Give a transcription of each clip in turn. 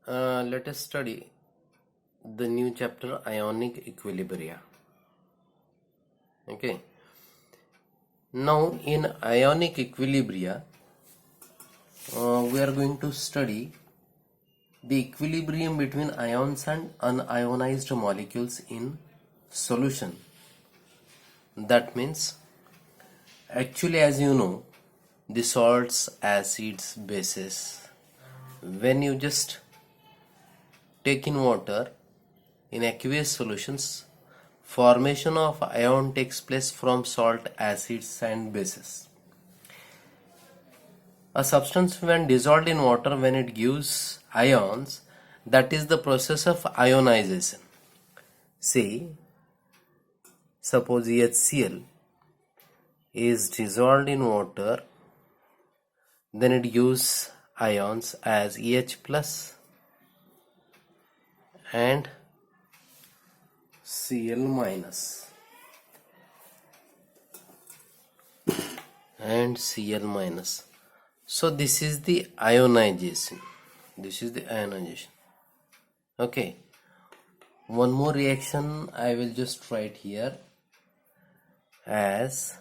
Let us study the new chapter ionic equilibria. Okay. Now in ionic equilibria, we are going to study the equilibrium between ions and unionized molecules in solution. That means, actually, as you know, the salts, acids, bases, when you just take in water in aqueous solutions, formation of ion takes place from salt, acids and bases. A substance when dissolved in water, when it gives ions, that is the process of ionization. Say, suppose HCl is dissolved in water, then it gives ions as EH plus and Cl minus and Cl minus. So this is the ionization. Okay. One more reaction I will just write here as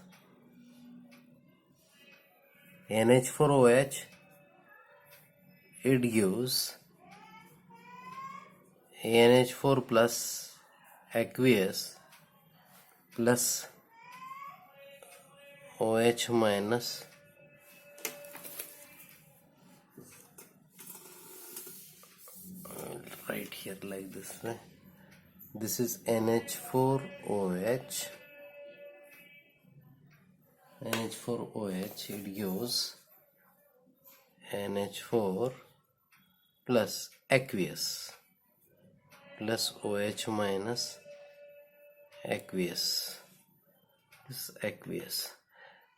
NH4OH. It gives NH4 plus aqueous plus OH minus I will write here like this way. This is NH4OH. NH4OH, it gives NH4 plus aqueous plus OH minus aqueous. This aqueous.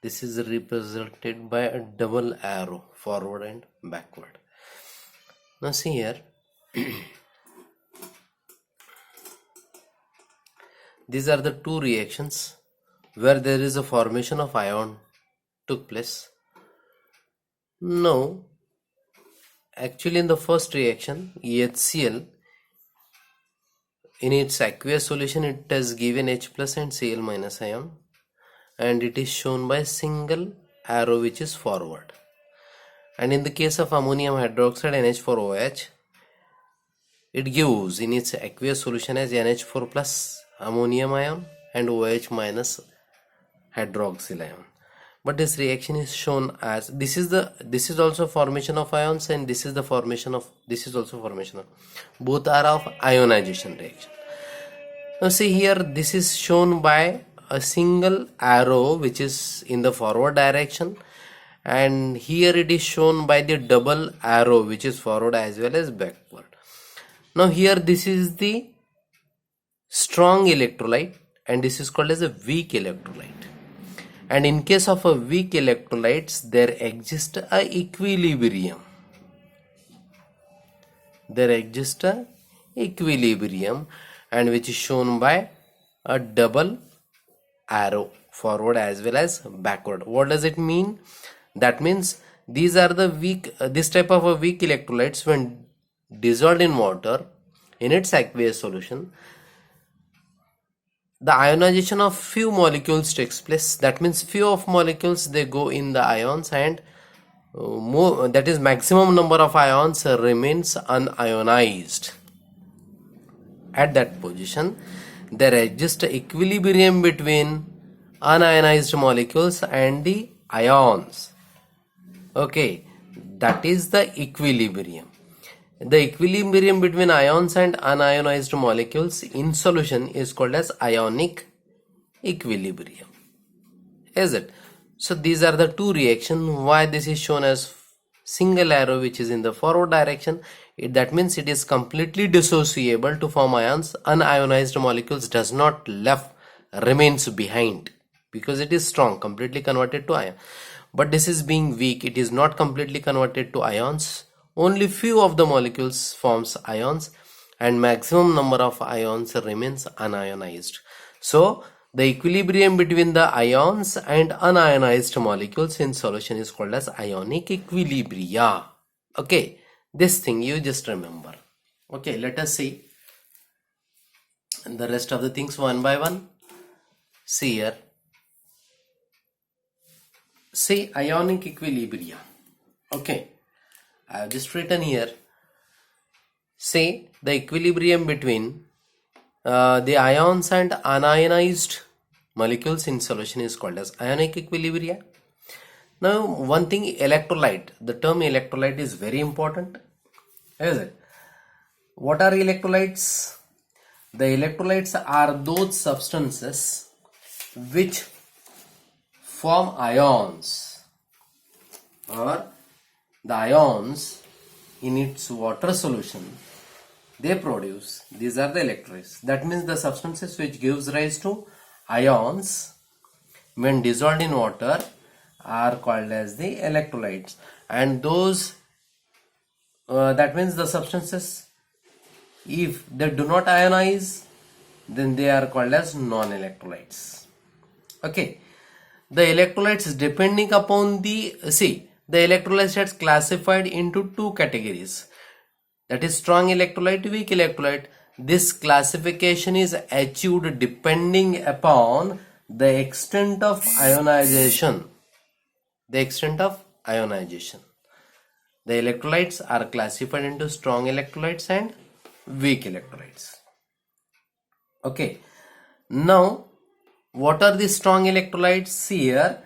This is represented by a double arrow forward and backward. Now see here. These are the two reactions where there is a formation of ion took place. Now, actually in the first reaction, HCl, in its aqueous solution, it has given H plus and Cl minus ion, and it is shown by single arrow which is forward. And in the case of ammonium hydroxide NH4OH, it gives in its aqueous solution as NH4 plus ammonium ion and OH minus hydroxyl ion. But this reaction is shown as this is also formation of ions, and this is also formation of both are of ionization reaction. Now see here, this is shown by a single arrow which is in the forward direction, and here it is shown by the double arrow which is forward as well as backward. Now here this is the strong electrolyte and this is called as a weak electrolyte. And in case of a weak electrolytes, there exists a equilibrium. And which is shown by a double arrow forward as well as backward. What does it mean? That means these are the weak, this type of a weak electrolytes when dissolved in water in its aqueous solution, the ionization of few molecules takes place. That means few of molecules they go in the ions, and more, that is maximum number of ions remains unionized. At that position, there exists an equilibrium between unionized molecules and the ions. Okay, that is the equilibrium. The equilibrium between ions and unionized molecules in solution is called as ionic equilibrium. Is it? So these are the two reactions. Why this is shown as single arrow which is in the forward direction? That means it is completely dissociable to form ions. Unionized molecules does not remains behind because it is strong, completely converted to ion. But this is being weak, it is not completely converted to ions. Only few of the molecules forms ions and maximum number of ions remains unionized. So the equilibrium between the ions and unionized molecules in solution is called as ionic equilibria. Okay, This thing you just remember. Okay, let us see the rest of the things one by one. See here. See ionic equilibrium. Okay, I have just written here. Say the equilibrium between the ions and unionized molecules in solution is called as ionic equilibrium. Now, one thing, electrolyte. The term electrolyte is very important, is it? What are electrolytes? The electrolytes are those substances which form ions, or the ions in its water solution they produce. These are the electrolytes. That means the substances which gives rise to ions when dissolved in water are called as the electrolytes, and those that means the substances, if they do not ionize, then they are called as non-electrolytes. Okay, the electrolytes depending upon the the electrolytes are classified into two categories, that is strong electrolyte, weak electrolyte. This classification is achieved depending upon the extent of ionization. The electrolytes are classified into strong electrolytes and weak electrolytes. Okay, now what are the strong electrolytes? Here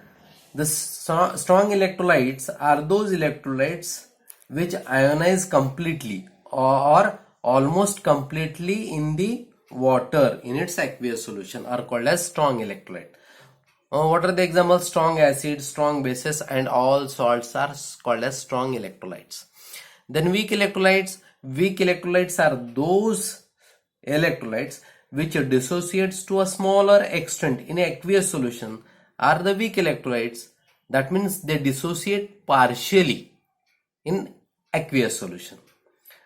the strong electrolytes are those electrolytes which ionize completely or almost completely in the water in its aqueous solution, are called as strong electrolyte. What are the examples? Strong acids, strong bases, and all salts are called as strong electrolytes. Then weak electrolytes. Weak electrolytes are those electrolytes which dissociates to a smaller extent in aqueous solution, are the weak electrolytes. That means they dissociate partially in aqueous solution.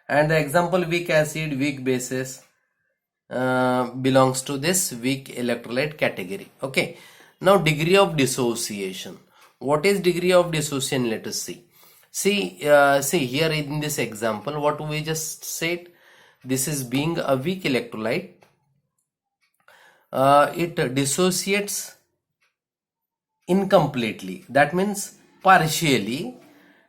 And the example, weak acid, weak bases belongs to this weak electrolyte category. Okay, now degree of dissociation. What is degree of dissociation? Let us see. See here in this example, what we just said, this is being a weak electrolyte. It dissociates incompletely, that means partially,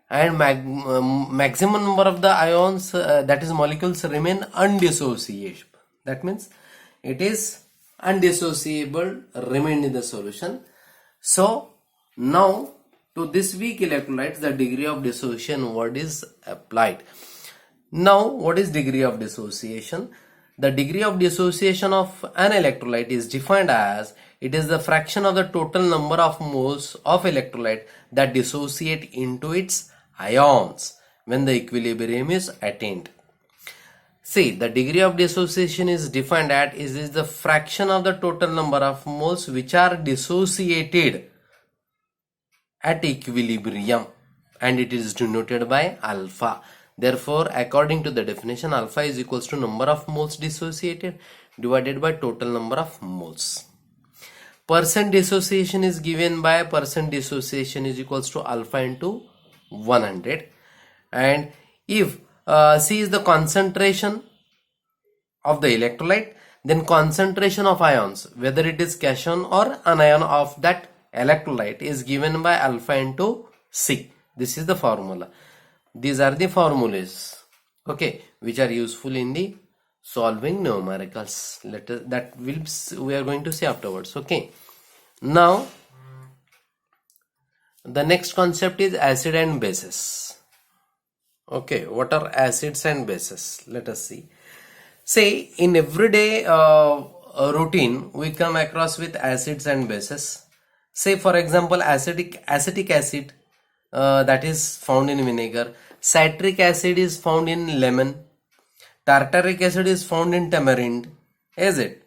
and maximum number of the ions, that is molecules, remain undissociable. That means it is undissociable, remain in the solution. So now to this weak electrolytes, the degree of dissociation word is applied. Now what is degree of dissociation? The degree of dissociation of an electrolyte is defined as, it is the fraction of the total number of moles of electrolyte that dissociate into its ions when the equilibrium is attained. See, the degree of dissociation is defined as is the fraction of the total number of moles which are dissociated at equilibrium, and it is denoted by alpha. Therefore, according to the definition, alpha is equals to number of moles dissociated divided by total number of moles. Percent dissociation is given by percent dissociation is equals to alpha into 100. And if C is the concentration of the electrolyte, then concentration of ions, whether it is cation or anion of that electrolyte, is given by alpha into C. This is the formula. These are the formulas, okay, which are useful in the solving numericals. We are going to see afterwards. Okay, now the next concept is acid and bases. Okay, what are acids and bases? Let us see. Say in everyday routine we come across with acids and bases. Say for example, acetic acid, that is found in vinegar. Citric acid is found in lemon. Tartaric acid is found in tamarind. Is it?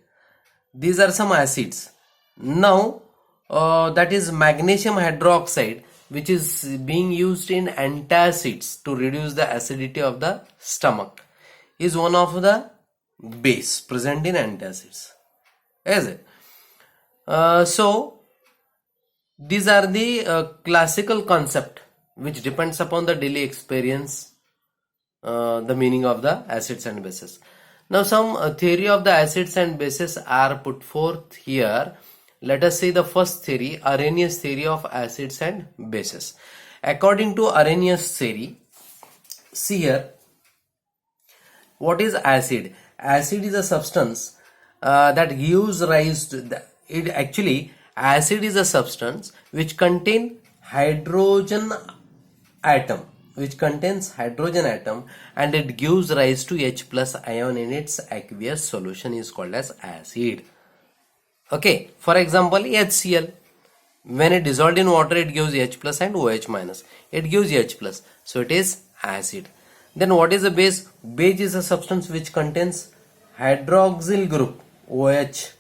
These are some acids. Now that is magnesium hydroxide, which is being used in antacids to reduce the acidity of the stomach, is one of the base present in antacids. Is it? So these are the classical concept which depends upon the daily experience the meaning of the acids and bases. Now some theory of the acids and bases are put forth here. Let us see the first theory, Arrhenius theory of acids and bases. According to Arrhenius theory, see here, what is acid? Acid is a substance that gives rise to acid is a substance which contains hydrogen atom, and it gives rise to H plus ion in its aqueous solution is called as acid. Okay, for example, HCl, when it dissolved in water, it gives H plus and OH minus. It gives H plus, so it is acid. Then what is a base? Base is a substance which contains hydroxyl group OH.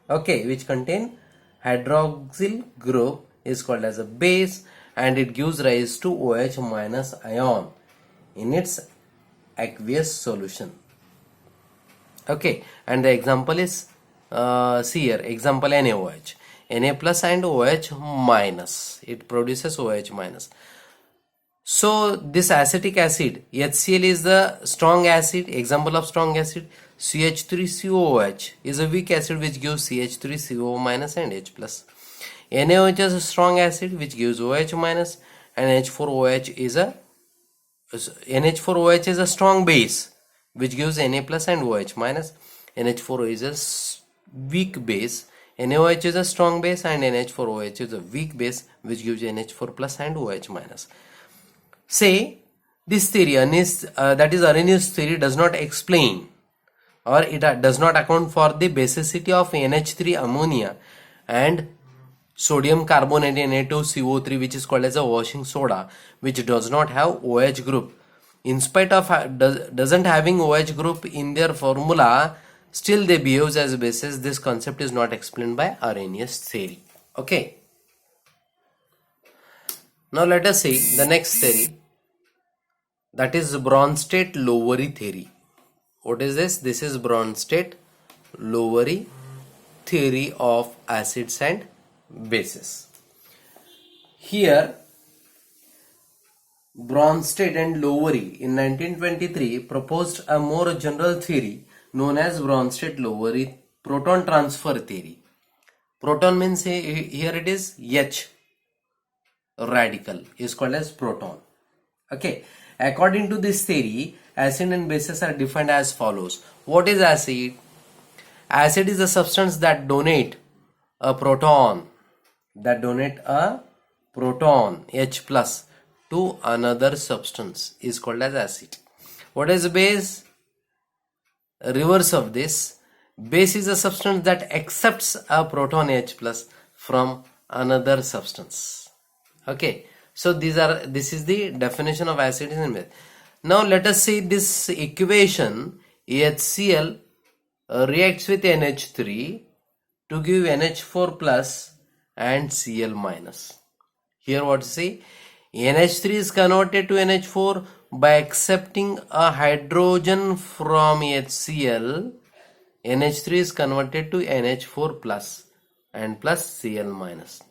Okay, which contain hydroxyl group is called as a base, and it gives rise to OH minus ion in its aqueous solution. Okay, and the example is see here, example NaOH, Na plus and OH minus, it produces OH minus. So this acetic acid, HCl is the strong acid, example of strong acid. CH3COOH is a weak acid which gives CH3CO minus and H plus. NaOH is a strong acid which gives OH minus, and NH4OH is a strong base which gives Na plus and OH minus. NH4 is a weak base. NaOH is a strong base and NH4OH is a weak base which gives NH4 plus and OH minus. Say this theory, that is Arrhenius theory, does not explain or it does not account for the basicity of NH3 ammonia and sodium carbonate Na2CO3, which is called as a washing soda, which does not have OH group. In spite of doesn't having OH group in their formula, still they behave as bases. This concept is not explained by Arrhenius theory. Okay. Now let us see the next theory, that is Bronsted-Lowry theory. What is this? This is Bronsted-Lowry theory of acids and bases. Here Bronsted and Lowry in 1923 proposed a more general theory known as Bronsted-Lowry proton transfer theory. Proton means here it is H radical is called as proton. Okay, according to this theory, acid and bases are defined as follows. What is acid? Acid is a substance that donate a proton H plus to another substance is called as acid. What is base? Reverse of this. Base is a substance that accepts a proton H plus from another substance. Okay, so this is the definition of acid and base. Now let us see this equation. HCl reacts with NH3 to give NH4 plus and Cl minus. Here what to say? NH3 is converted to NH4 by accepting a hydrogen from HCl. NH3 is converted to NH4 plus and plus Cl minus.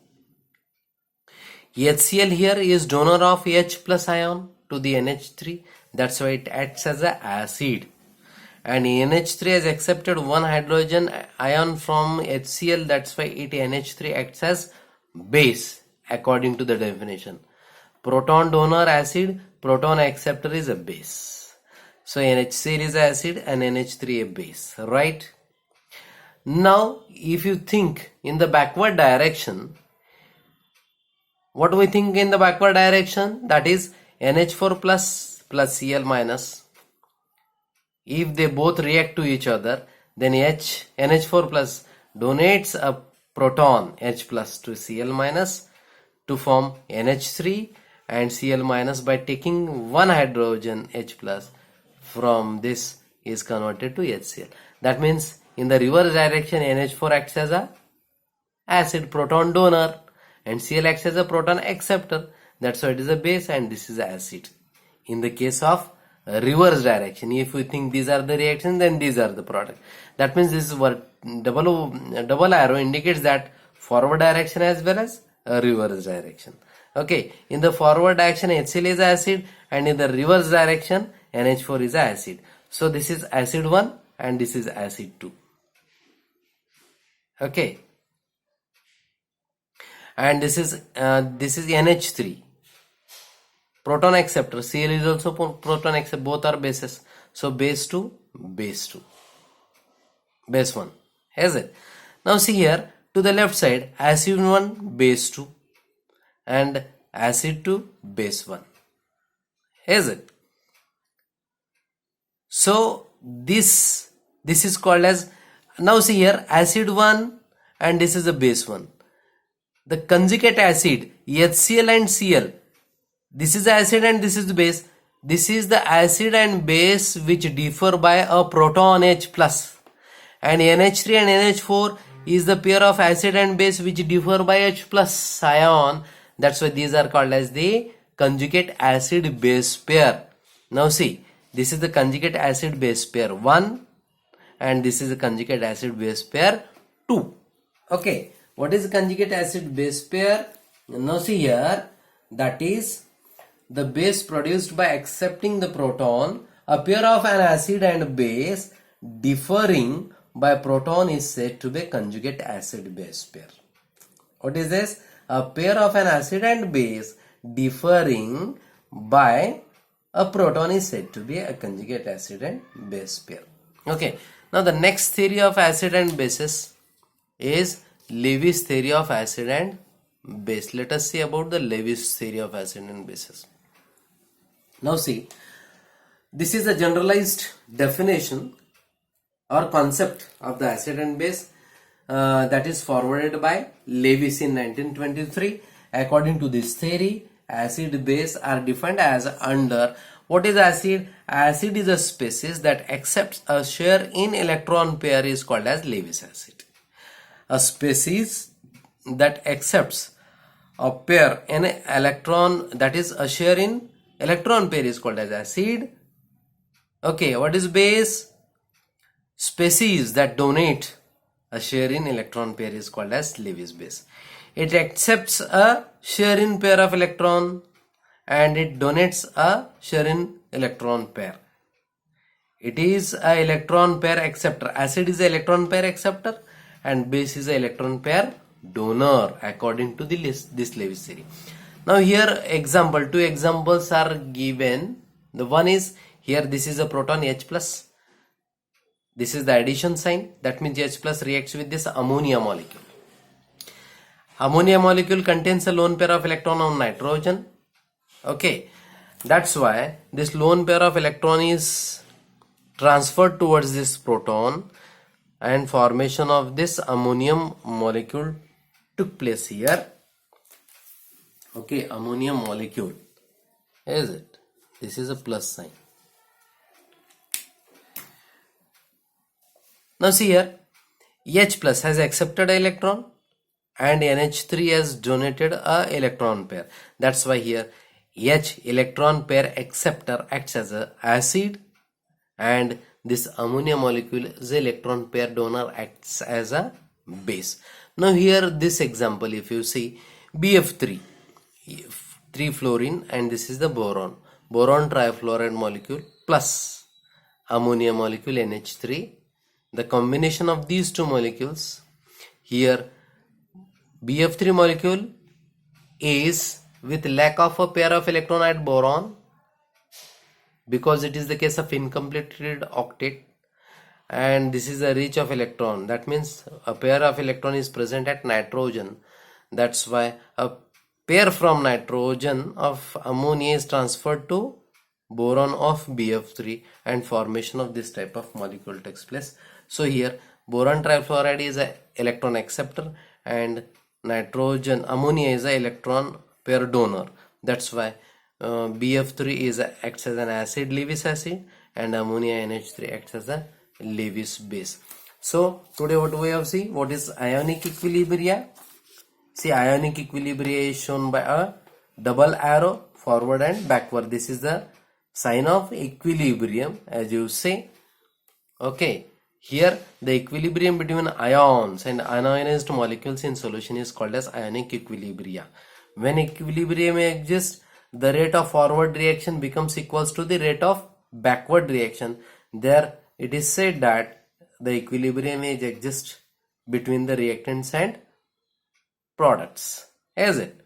HCl here is donor of H plus ion to the NH3, that's why it acts as an acid. And NH3 has accepted one hydrogen ion from HCl, that's why NH3 acts as base according to the definition. Proton donor acid, proton acceptor is a base. So NHCl is acid and NH3 a base, right? Now if you think in the backward direction, what do we think in the backward direction? That is NH4 plus Cl minus. If they both react to each other, then NH4 plus donates a proton H plus to Cl minus to form NH3 and Cl minus by taking one hydrogen H plus from this is converted to HCl. That means in the reverse direction NH4 acts as a acid proton donor and Cl acts as a proton acceptor. That's why it is a base and this is acid. In the case of reverse direction, if we think these are the reactions, then these are the product. That means this is what double arrow indicates that forward direction as well as reverse direction. Okay, in the forward direction HCl is acid, and in the reverse direction NH4 is acid. So this is acid 1 and this is acid 2. Okay, and this is NH3, proton acceptor. Cl is also proton acceptor, both are bases. So base 2, base 2, base 1, is it? Now see here, to the left side, acid 1, base 2, and acid 2, base 1, is it? So this is called as, now see here, acid 1 and this is a base 1. The conjugate acid HCl and Cl, this is the acid and this is the base. This is the acid and base which differ by a proton H plus, and NH3 and NH4 is the pair of acid and base which differ by H plus ion. That's why these are called as the conjugate acid base pair. Now see, this is the conjugate acid base pair 1 and this is the conjugate acid base pair 2. Okay, what is the conjugate acid base pair? Now see here, that is the base produced by accepting the proton. A pair of an acid and base differing by proton is said to be conjugate acid base pair. What is this? A pair of an acid and base differing by a proton is said to be a conjugate acid and base pair. Okay, now the next theory of acid and bases is Lewis theory of acid and base. Let us see about the Lewis theory of acid and bases. Now see, this is a generalized definition or concept of the acid and base that is forwarded by Lewis in 1923. According to this theory, acid base are defined as under. What is acid? Acid is a species that accepts a share in electron pair is called as Lewis acid. A species that accepts a pair in electron, that is a share in electron pair, is called as acid. Okay, what is base? Species that donate a share in electron pair is called as Lewis base. It accepts a share in pair of electron and it donates a share in electron pair. It is a electron pair acceptor. Acid is an electron pair acceptor and base is an electron pair donor according to this Lewis theory. Now here example, two examples are given. The one is here, this is a proton H plus. This is the addition sign. That means H plus reacts with this ammonia molecule. Ammonia molecule contains a lone pair of electron on nitrogen. Okay, that's why this lone pair of electron is transferred towards this proton and formation of this ammonium molecule took place here. Okay, ammonium molecule, is it? This is a plus sign. Now see here, H plus has accepted an electron and NH3 has donated a electron pair. That's why here H electron pair acceptor acts as a acid and this ammonia molecule is electron pair donor acts as a base. Now here this example, if you see BF3, 3 fluorine and this is the boron trifluoride molecule plus ammonia molecule NH3. The combination of these two molecules here, BF3 molecule is with lack of a pair of electron at boron because it is the case of incompleted octet, and this is a reach of electron. That means a pair of electron is present at nitrogen. That's why a pair from nitrogen of ammonia is transferred to boron of BF3 and formation of this type of molecule takes place. So here boron trifluoride is an electron acceptor and nitrogen ammonia is an electron pair donor. That's why BF3 acts as an acid, Lewis acid, and ammonia NH3 acts as a Lewis base. So today what we have seen, what is ionic equilibria? See, ionic equilibria is shown by a double arrow forward and backward. This is the sign of equilibrium, as you say. Okay, here the equilibrium between ions and ionized molecules in solution is called as ionic equilibria. When equilibrium exists, the rate of forward reaction becomes equals to the rate of backward reaction. There it is said that the equilibrium is exists between the reactants and products, is it?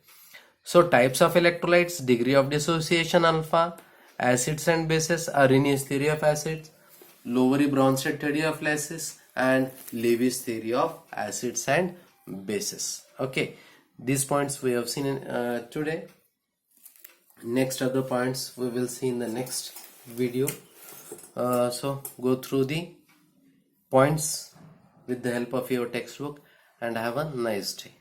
So types of electrolytes, degree of dissociation alpha, acids and bases, Arrhenius theory of acids, Lowry-Bronsted theory of bases, and Lewis theory of acids and bases. Okay, these points we have seen in, today. Next other points we will see in the next video. So go through the points with the help of your textbook and have a nice day.